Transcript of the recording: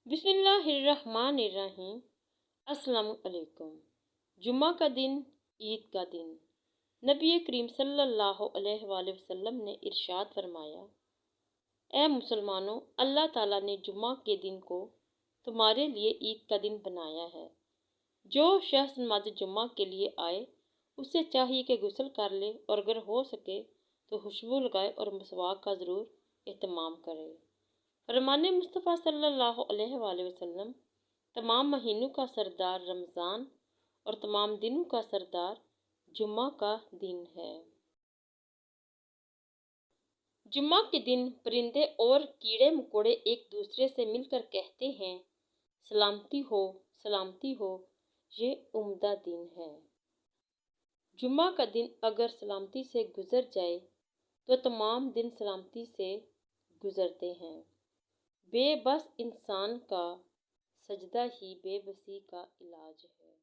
بسم اللہ الرحمن الرحیم۔ السلام علیکم۔ جمعہ کا دن، عید کا دن۔ نبی کریم صلی اللہ علیہ وآلہ وسلم نے ارشاد فرمایا، اے مسلمانوں، اللہ تعالیٰ نے جمعہ کے دن کو تمہارے لیے عید کا دن بنایا ہے۔ جو شخص نماز جمعہ کے لیے آئے اسے چاہیے کہ غسل کر لے اور اگر ہو سکے تو خوشبو لگائے اور مسواک کا ضرور اہتمام کرے۔ فرمان مصطفیٰ صلی اللہ علیہ وآلہ وسلم، تمام مہینوں کا سردار رمضان اور تمام دنوں کا سردار جمعہ کا دن ہے۔ جمعہ کے دن پرندے اور کیڑے مکوڑے ایک دوسرے سے مل کر کہتے ہیں، سلامتی ہو، سلامتی ہو، یہ عمدہ دن ہے۔ جمعہ کا دن اگر سلامتی سے گزر جائے تو تمام دن سلامتی سے گزرتے ہیں۔ بے بس انسان کا سجدہ ہی بے بسی کا علاج ہے۔